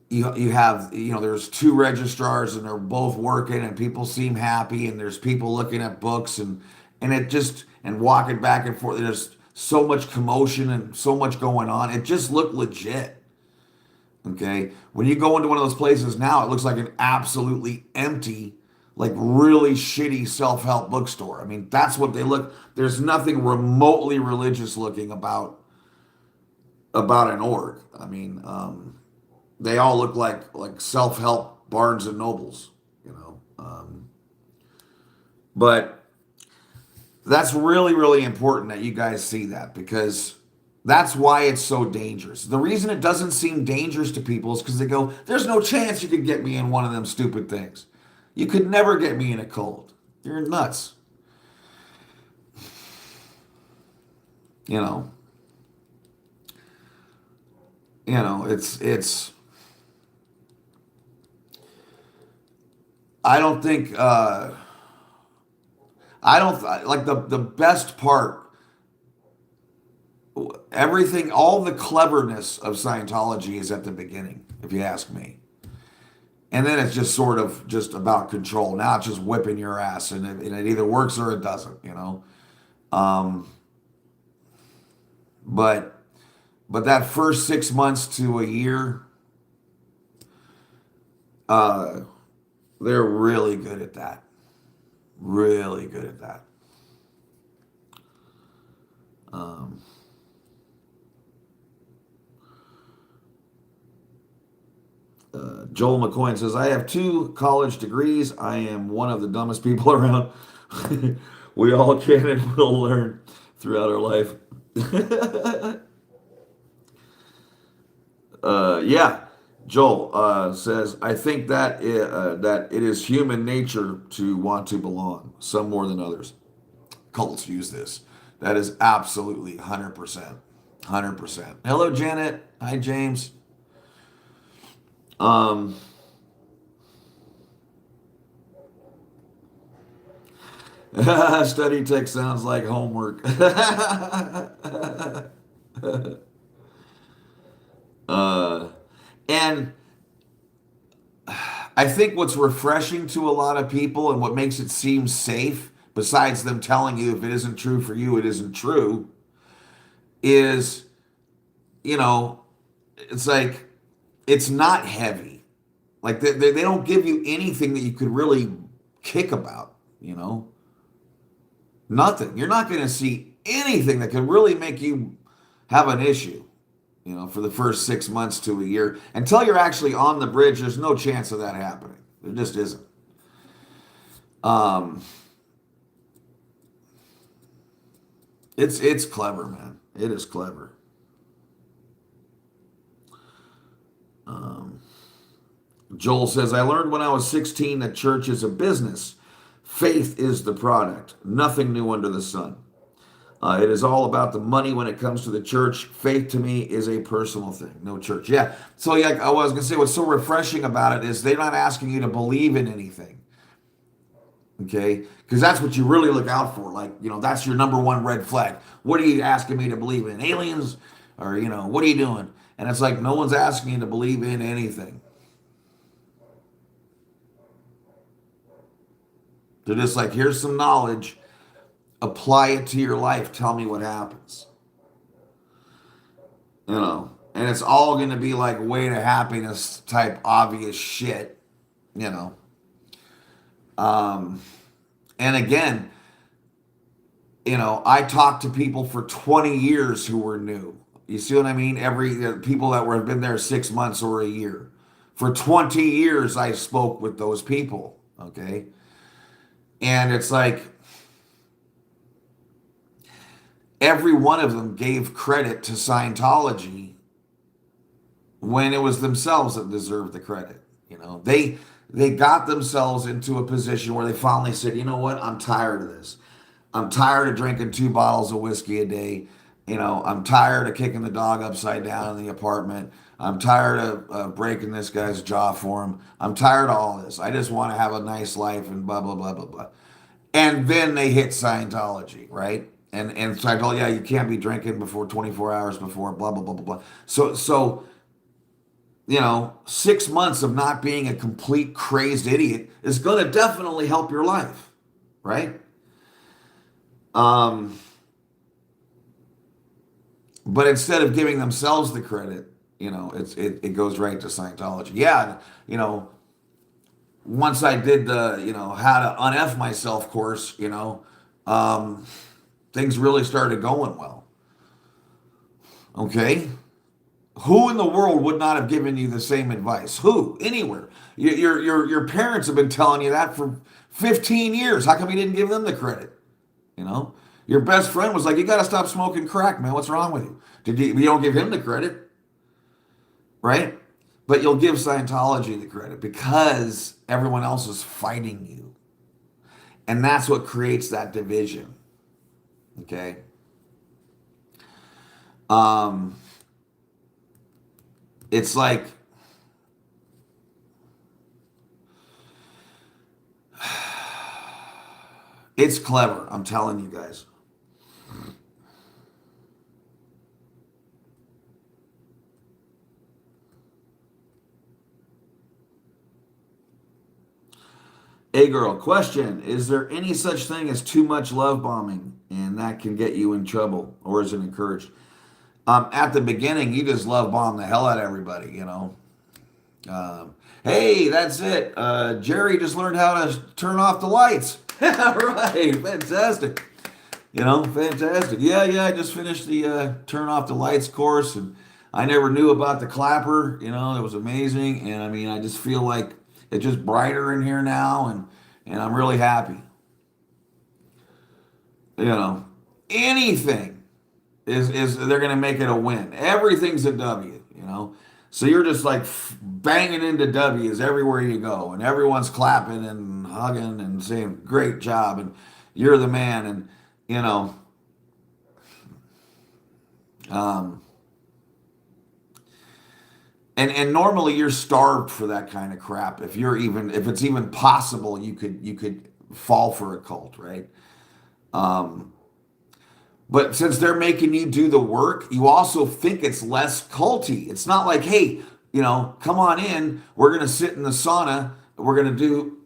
you have, you know, there's two registrars and they're both working and people seem happy, and there's people looking at books, and it just, and walking back and forth. There's so much commotion and so much going on. It just looked legit. Okay. When you go into one of those places now, it looks like an absolutely empty, like really shitty self-help bookstore. I mean, that's what they look. There's nothing remotely religious looking about an org. I mean, they all look like self-help Barnes and Nobles, you know. But that's really, really important that you guys see that, because that's why it's so dangerous. The reason it doesn't seem dangerous to people is because they go, there's no chance you could get me in one of them stupid things. You could never get me in a cult. You're nuts. You know. It's I don't think I don't like the best part, everything, all the cleverness of Scientology is at the beginning, if you ask me. And then it's just sort of just about control. Now it's just whipping your ass, and it either works or it doesn't, you know. Um, but that first 6 months to a year, uh, they're really good at that. Really good at that. Um, Joel McCoy says, I have 2 college degrees. I am one of the dumbest people around. We all can and will learn. throughout our life. Yeah, Joel says, I think that it is human nature to want to belong, some more than others. Cults use this. That is absolutely 100%. 100%. Hello, Janet. Hi, James. Um, study text sounds like homework. uh, and I think what's refreshing to a lot of people and what makes it seem safe, besides them telling you if it isn't true for you, it isn't true, is, you know, it's like, it's not heavy. Like they don't give you anything that you could really kick about, you know? Nothing. You're not going to see anything that could really make you have an issue, you know, for the first 6 months to a year. Until you're actually on the bridge, there's no chance of that happening. There just isn't. Um, it's clever, man. It is clever. Um, Joel says, I learned when I was 16 that church is a business. Faith is the product. Nothing new under the sun. It is all about the money when it comes to the church. Faith to me is a personal thing. No church. Yeah. So yeah, I was going to say what's so refreshing about it is they're not asking you to believe in anything. Okay? Because that's what you really look out for. Like, you know, that's your number one red flag. What are you asking me to believe in? Aliens? Or, you know, what are you doing? And it's like no one's asking you to believe in anything. They're just like, here's some knowledge. Apply it to your life. Tell me what happens. You know, and it's all going to be like way to happiness type obvious shit, you know. Um, and again, you know, I talked to people for 20 years who were new. You see what I mean? Every people that were have been there 6 months or a year. For 20 years, I spoke with those people. Okay, and it's like every one of them gave credit to Scientology when it was themselves that deserved the credit. You know, they got themselves into a position where they finally said, you know what, I'm tired of this. I'm tired of drinking 2 bottles of whiskey a day. You know, I'm tired of kicking the dog upside down in the apartment. I'm tired of breaking this guy's jaw for him. I'm tired of all this. I just want to have a nice life and blah, blah, blah, blah, blah. And then they hit Scientology, right? And Scientology, yeah, you can't be drinking before 24 hours before, blah, blah, blah, blah, blah. So you know, 6 months of not being a complete crazed idiot is going to definitely help your life, right? Um, but instead of giving themselves the credit, you know, it goes right to Scientology. Yeah, you know, once I did the, you know, how to unf myself course, you know, um, things really started going well. Okay, who in the world would not have given you the same advice? Who? Anywhere? Your parents have been telling you that for 15 years. How come you didn't give them the credit? You know, your best friend was like, "You got to stop smoking crack, man. What's wrong with you?" You don't give him the credit, right? But you'll give Scientology the credit because everyone else is fighting you, and that's what creates that division. Okay. Um, it's like it's clever. I'm telling you guys. Hey girl, question. Is there any such thing as too much love bombing and that can get you in trouble or is it encouraged? At the beginning, you just love bomb the hell out of everybody, you know. Hey, that's it. Jerry just learned how to turn off the lights. Right, fantastic. You know, fantastic. Yeah, yeah, I just finished the turn off the lights course and I never knew about the clapper. You know, it was amazing. And I mean, I just feel like it's just brighter in here now and I'm really happy. You know. anything is they're going to make it a win. Everything's a W, you know. So you're just like banging into W's everywhere you go, and everyone's clapping and hugging and saying great job, and you're the man, and you know. Um, and normally you're starved for that kind of crap. If it's even possible, you could fall for a cult, right? Um, But since they're making you do the work, you also think it's less culty. It's not like, hey, come on in. We're going to sit in the sauna. We're going to do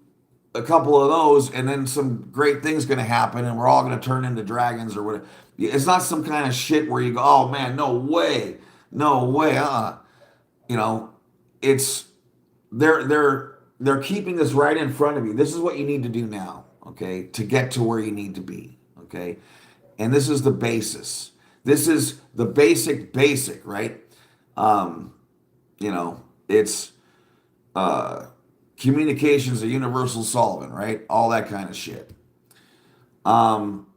a couple of those, and then some great things going to happen, and we're all going to turn into dragons or whatever. It's not some kind of shit where you go, oh man, no way, no way. You know, it's they're keeping this right in front of you. This is what you need to do now, okay, to get to where you need to be, okay. And this is the basis. This is the basic, right? Um, it's communication's a universal solvent, right? All that kind of shit. Um,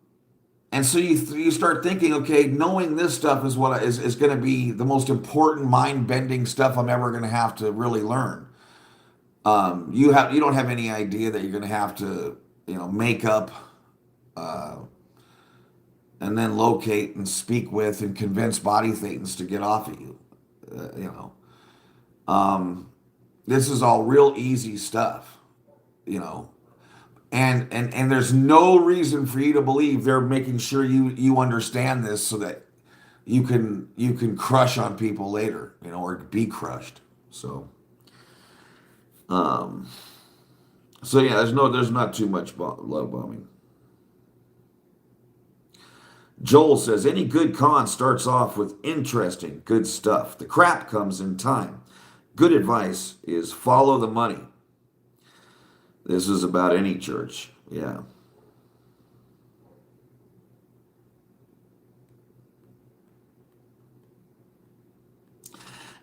and so you start thinking, okay, knowing this stuff is what is going to be the most important mind bending stuff I'm ever going to have to really learn. You don't have any idea that you're going to have to make up. Uh, and then locate and speak with and convince body thetans to get off of you. Uh, you know, um, this is all real easy stuff, you know, and there's no reason for you to believe they're making sure you understand this so that you can crush on people later, or be crushed. Um, so yeah, there's not too much love bombing. Joel says any good con starts off with interesting, good stuff. The crap comes in time. Good advice is follow the money. This is about any church. Yeah.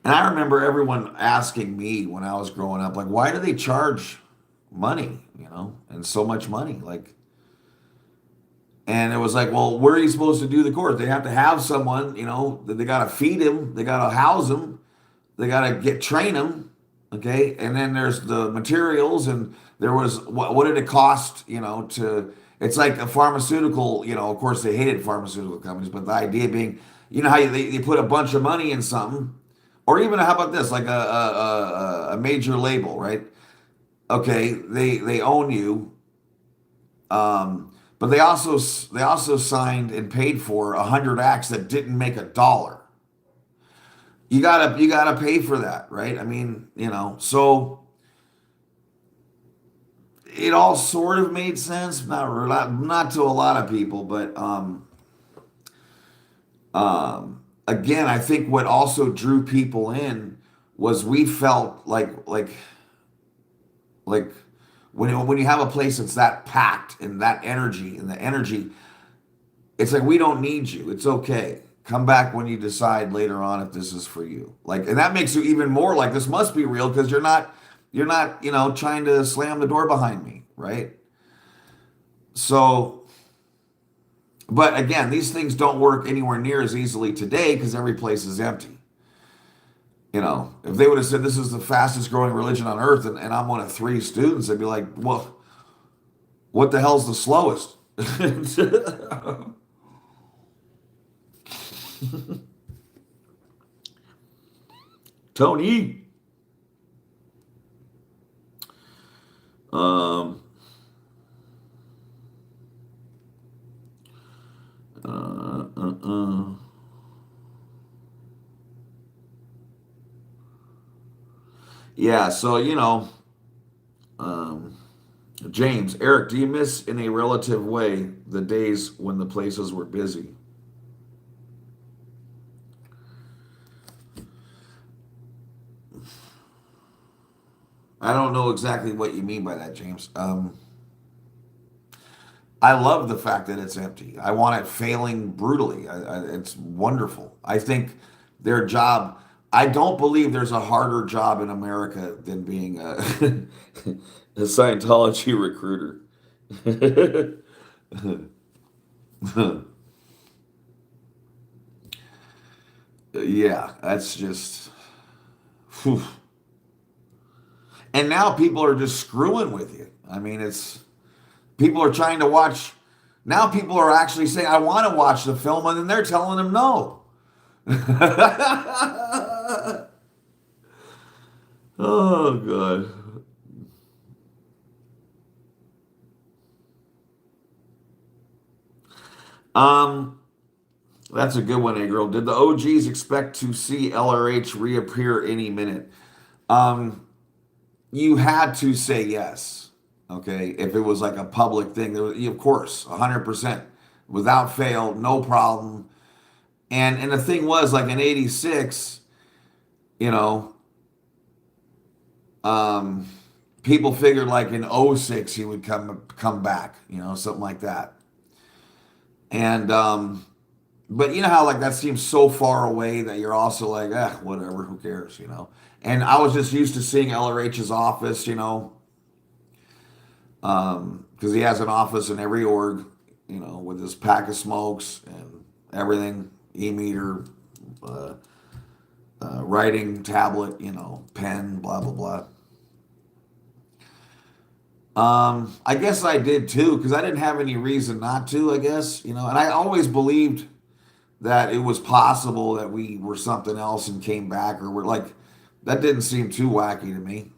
And I remember everyone asking me when I was growing up, like, why do they charge money, and so much money? Like, and it was like, well, where are you supposed to do the course? They have to have someone, they got to feed him, they got to house him, they got to train him, okay? And then there's the materials, and there was what did it cost, to it's like a pharmaceutical, of course they hated pharmaceutical companies, but the idea being, how they put a bunch of money in something, or even how about this, like a major label, right? Okay, they own you. But they also signed and paid for 100 acts that didn't make a dollar. You gotta pay for that, right? I mean, so it all sort of made sense, not to a lot of people, but again, I think what also drew people in was we felt like when you have a place that's that packed and that energy and the energy, it's like we don't need you. It's okay. Come back when you decide later on if this is for you. Like, and that makes you even more like this must be real because you're not trying to slam the door behind me, right? So, but again, these things don't work anywhere near as easily today because every place is empty. If they would have said this is the fastest growing religion on earth and I'm one of three students, they'd be like, well, what the hell's the slowest? Tony. Um, uh, uh, uh. Yeah, so um, James, Eric, do you miss in a relative way the days when the places were busy? I don't know exactly what you mean by that, James. I love the fact that it's empty. I want it failing brutally. It's wonderful. I think their job. I don't believe there's a harder job in America than being a Scientology recruiter. Yeah, that's just. Whew. And now people are just screwing with you. I mean, it's people are trying to watch. Now people are actually saying, "I want to watch the film," and then they're telling them no. Oh god. Um, that's a good one, A girl. Did the OGs expect to see LRH reappear any minute? Um, you had to say yes. Okay, if it was like a public thing, of course, 100%, without fail, no problem. And the thing was, like in '86, you know, um, people figured like in '06 he would come back, something like that. And but you know how like that seems so far away that you're also like, whatever, who cares. And I was just used to seeing LRH's office, because he has an office in every org, with his pack of smokes and everything, e-meter, uh, writing tablet, pen, blah blah blah. I guess I did too, because I didn't have any reason not to. I guess and I always believed that it was possible that we were something else and came back, or we're like that didn't seem too wacky to me.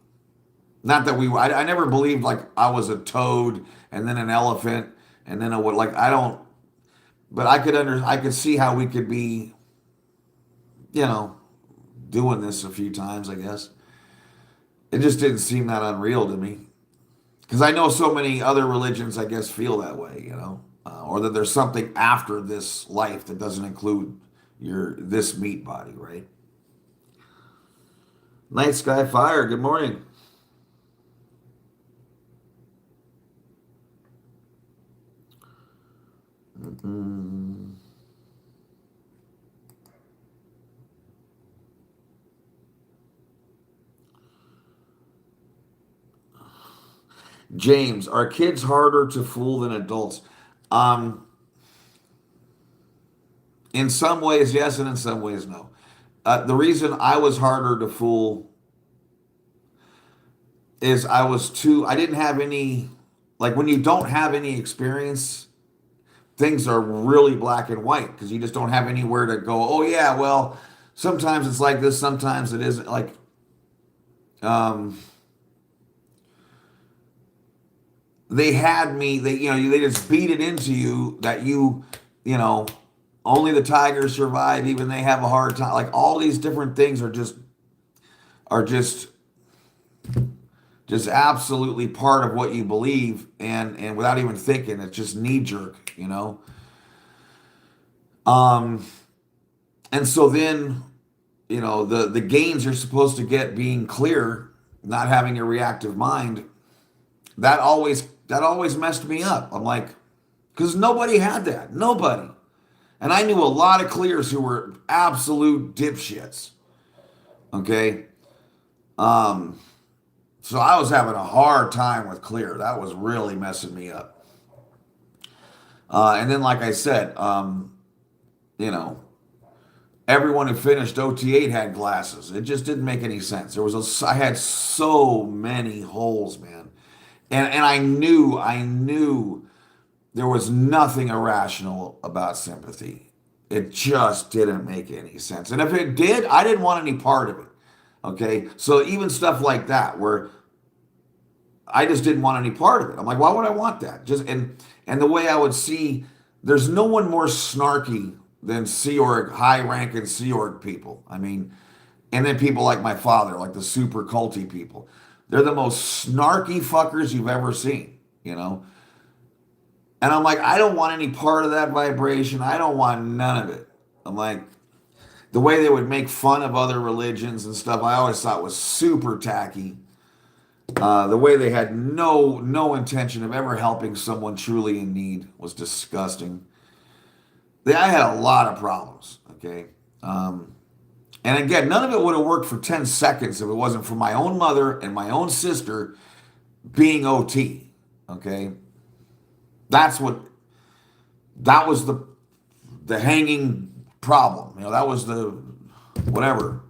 Not that I never believed like I was a toad and then an elephant and then a what. Like I don't, but I could see how we could be, you know, doing this a few times. I guess it just didn't seem that unreal to me. Because I know so many other religions, I guess, feel that way, or that there's something after this life that doesn't include this meat body, right? Night Sky Fire, good morning. Mm. James, are kids harder to fool than adults? Um, in some ways, yes, and in some ways, no. The reason I was harder to fool is I didn't have any, like when you don't have any experience, things are really black and white because you just don't have anywhere to go, oh, yeah, well, sometimes it's like this, sometimes it isn't. Like, um, they had me, they just beat it into you that you know, only the tigers survive, even they have a hard time. Like, all these different things are just absolutely part of what you believe, and without even thinking, it's just knee jerk. Um, and so then, the gains you're supposed to get being clear, not having a reactive mind, that always messed me up. I'm like, because nobody had that, nobody. And I knew a lot of clears who were absolute dipshits. Okay, um, so I was having a hard time with clear. That was really messing me up. And then, like I said, you know, everyone who finished OT8 had glasses. It just didn't make any sense. I had so many holes, man, and I knew there was nothing irrational about sympathy. It just didn't make any sense. And if it did, I didn't want any part of it. Okay, so even stuff like that, where I just didn't want any part of it. I'm like, why would I want that? And the way I would see, there's no one more snarky than Sea Org, high ranking Sea Org people. I mean, and then people like my father, like the super culty people. They're the most snarky fuckers you've ever seen. And I'm like, I don't want any part of that vibration. I don't want none of it. I'm like, the way they would make fun of other religions and stuff, I always thought was super tacky. The way they had no intention of ever helping someone truly in need was disgusting. I had a lot of problems. Okay, and again, none of it would have worked for 10 seconds if it wasn't for my own mother and my own sister being OT. Okay, that's what that was the hanging problem. That was whatever.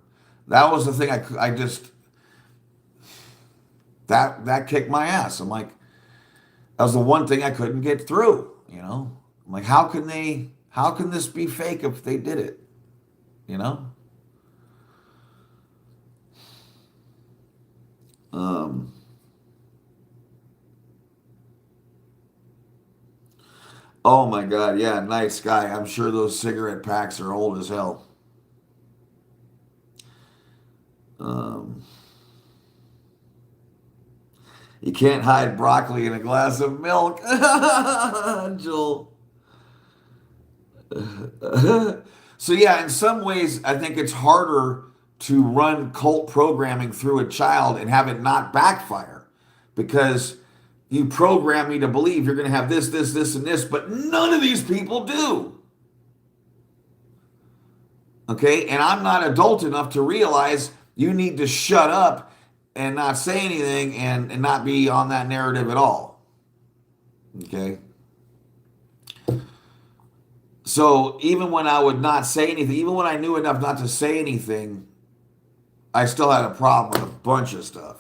That was the thing I just, that kicked my ass. I'm like, that was the one thing I couldn't get through, you know? I'm like, how can this be fake if they did it, you know? Um, oh my God, yeah, nice guy. I'm sure those cigarette packs are old as hell. Um, you can't hide broccoli in a glass of milk, Joel. So yeah, in some ways, I think it's harder to run cult programming through a child and have it not backfire because you program me to believe you're going to have this, and this, but none of these people do. Okay, and I'm not adult enough to realize you need to shut up and not say anything and not be on that narrative at all. Okay. So even when I would not say anything, even when I knew enough not to say anything, I still had a problem with a bunch of stuff.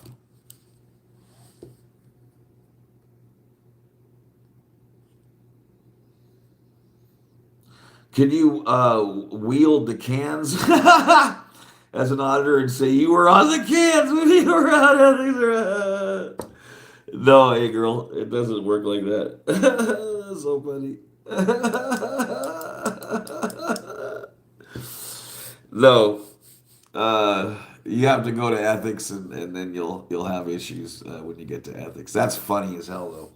Can you wield the cans as an auditor and say you were on the cans when you were on it? No, hey girl, it doesn't work like that. That's so funny. No, you have to go to ethics, and then you'll have issues when you get to ethics. That's funny as hell, though.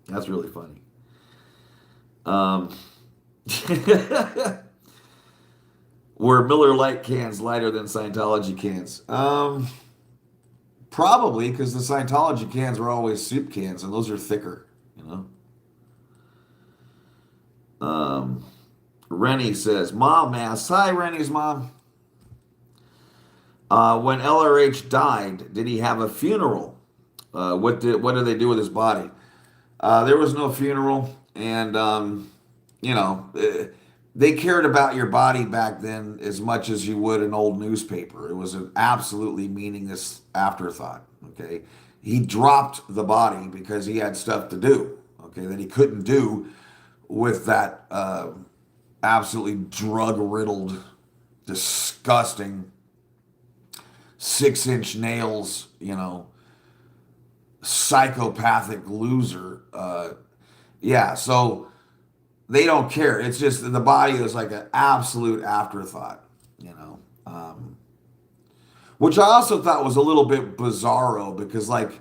That's really funny. Um, were Miller Lite cans lighter than Scientology cans? Probably because the Scientology cans were always soup cans, and those are thicker. You know. Rennie says, "Mom asks, hi Rennie's mom. When LRH died, did he have a funeral? What did they do with his body? There was no funeral, and you know, they cared about your body back then as much as you would an old newspaper. It was an absolutely meaningless afterthought. Okay, he dropped the body because he had stuff to do. Okay, that he couldn't do with that absolutely drug riddled, disgusting 6-inch nails. You know, psychopathic loser. Yeah, so they don't care. It's just the body is like an absolute afterthought, you know. Which I also thought was a little bit bizarro because, like,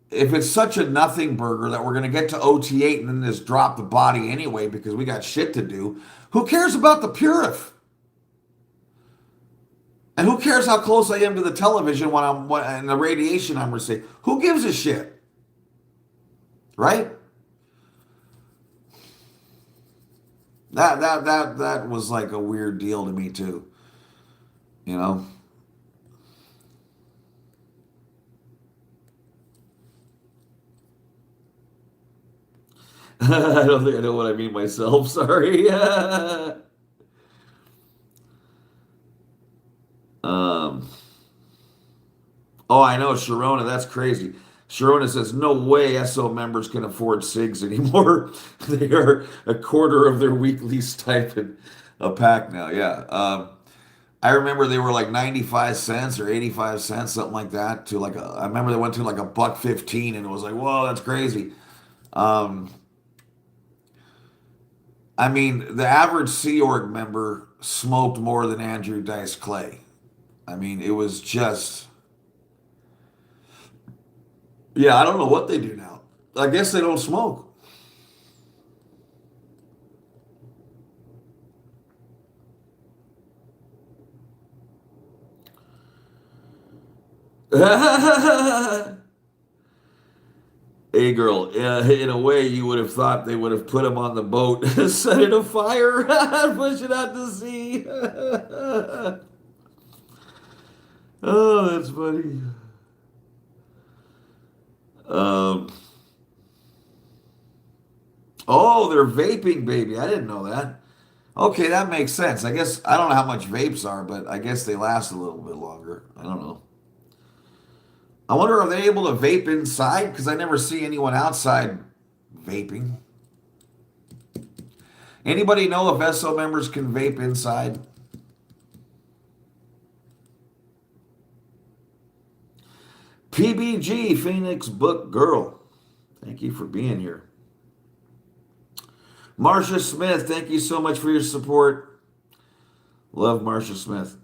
if it's such a nothing burger that we're going to get to OT8 and then just drop the body anyway because we got shit to do, who cares about the purif? And who cares how close I am to the television and the radiation I'm receiving? Who gives a shit? Right? That was like a weird deal to me too. You know? I don't think I know what I mean myself. Sorry. um, oh, I know, Sharona. That's crazy. Sharona says, no way SO members can afford SIGs anymore. They are a quarter of their weekly stipend a pack now. Yeah. I remember they were like 95 cents or 85 cents, something like that, to like I remember they went to like a buck 15 and it was like, whoa, that's crazy. Um, I mean, the average Sea Org member smoked more than Andrew Dice Clay. I mean, it was just, yeah, I don't know what they do now. I guess they don't smoke. Hey, girl, in a way, you would have thought they would have put him on the boat, set it afire, push it out to sea. Oh, that's funny. Um, oh, they're vaping, baby. I didn't know that. Okay, that makes sense. I guess I don't know how much vapes are, but I guess they last a little bit longer. I don't know. I wonder, are they able to vape inside? Because I never see anyone outside vaping. Anybody know if SO members can vape inside? PBG, Phoenix Book Girl. Thank you for being here. Marsha Smith, thank you so much for your support. Love Marsha Smith.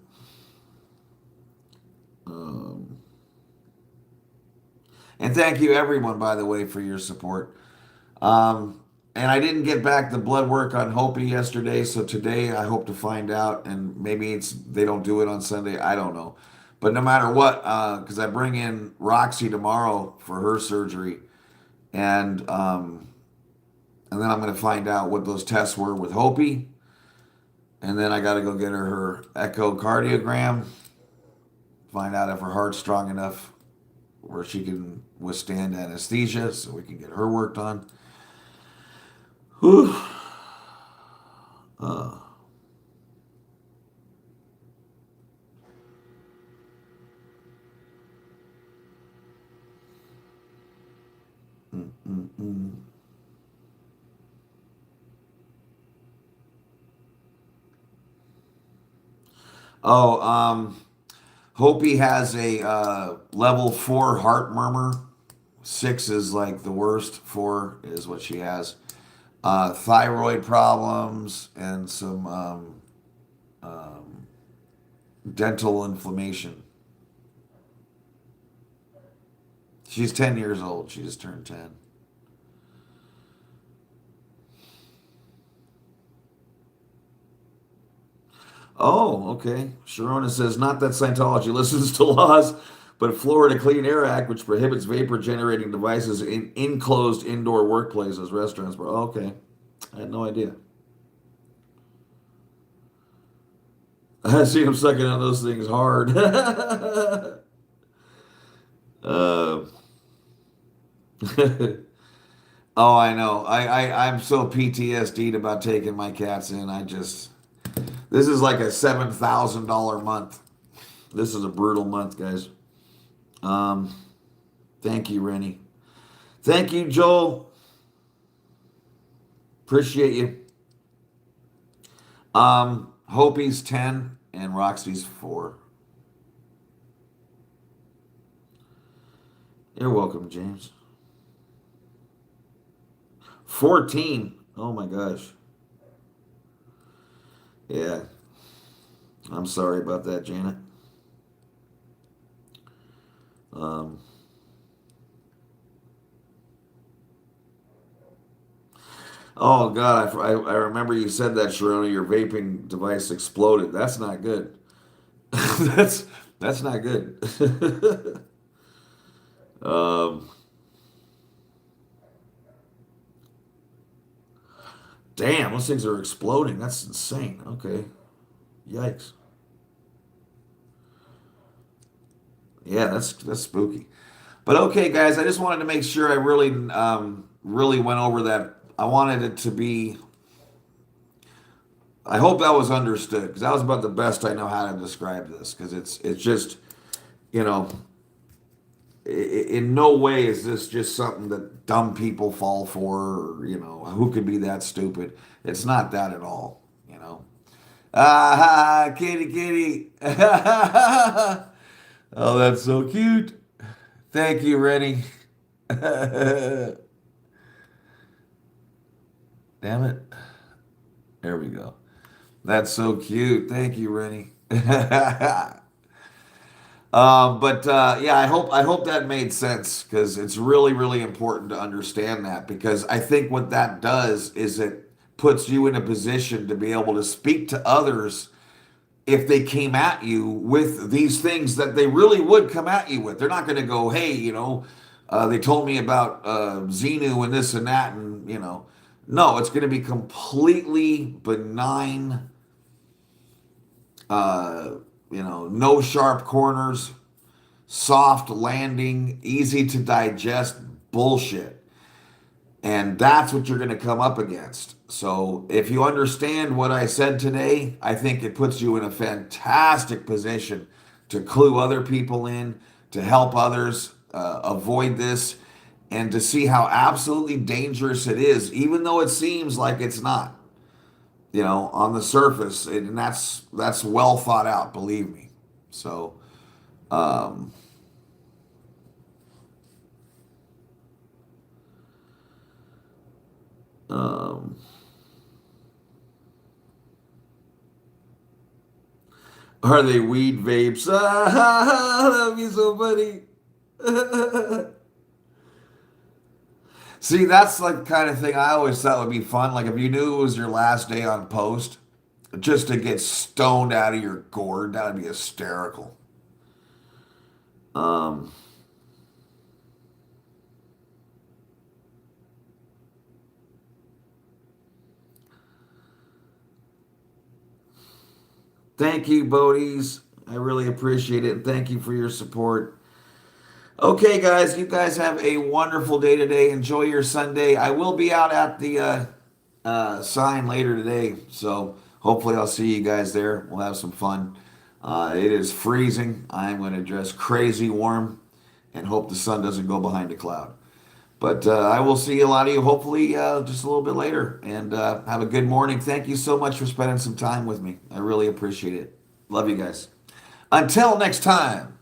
Um, and thank you, everyone, by the way, for your support. Um, and I didn't get back the blood work on Hopi yesterday, so today I hope to find out. And maybe it's they don't do it on Sunday. I don't know. But no matter what, because I bring in Roxy tomorrow for her surgery, and and then I'm going to find out what those tests were with Hopi, and then I got to go get her echocardiogram, find out if her heart's strong enough where she can withstand anesthesia, so we can get her worked on. Whew. Uh, mm, mm, mm. Oh, Hopi has a level 4 heart murmur. 6 is like the worst. 4 is what she has. Thyroid problems and some um, dental inflammation. She's 10 years old. She just turned 10. Oh, okay. Sharona says not that Scientology listens to laws, but Florida Clean Air Act, which prohibits vapor generating devices in enclosed indoor workplaces, restaurants. Okay. I had no idea. I see him sucking on those things hard. uh, oh, I know. I'm so PTSD'd about taking my cats in. This is like a $7,000 month. This is a brutal month, guys. Um, thank you, Rennie. Thank you, Joel. Appreciate you. Hopi's 10 and Roxy's 4. You're welcome, James. 14. Oh my gosh. Yeah. I'm sorry about that, Janet. Um, oh God, I remember you said that, Sharona. Your vaping device exploded. That's not good. that's that's not good. um, damn, those things are exploding. That's insane. Okay, yikes. Yeah, that's spooky. But okay, guys, I just wanted to make sure I really went over that. I wanted it to be. I hope that was understood because that was about the best I know how to describe this because it's just you know in no way is this just something that dumb people fall for or who could be that stupid. It's not that at all. Ah, kitty, kitty. Oh, that's so cute. Thank you, Rennie. Damn it. There we go. That's so cute. Thank you, Rennie. But yeah, I hope that made sense because it's really important to understand that because I think what that does is it puts you in a position to be able to speak to others if they came at you with these things that they really would come at you with. They're not going to go, hey, they told me about Xenu and this and that, and no, it's going to be completely benign, uh, no sharp corners, soft landing, easy to digest bullshit. And that's what you're going to come up against. So if you understand what I said today, I think it puts you in a fantastic position to clue other people in, to help others avoid this, and to see how absolutely dangerous it is, even though it seems like it's not, on the surface. And that's well thought out, believe me. So, um, um, are they weed vapes? That'd be so funny. See, that's like the kind of thing I always thought would be fun. Like if you knew it was your last day on post, just to get stoned out of your gourd, that would be hysterical. Um, Thank you, Bodies. I really appreciate it. Thank you for your support. Okay, guys, you guys have a wonderful day today. Enjoy your Sunday. I will be out at the sign later today, so hopefully I'll see you guys there. We'll have some fun. It is freezing. I'm going to dress crazy warm and hope the sun doesn't go behind a cloud. But I will see a lot of you hopefully just a little bit later. And have a good morning. Thank you so much for spending some time with me. I really appreciate it. Love you guys. Until next time.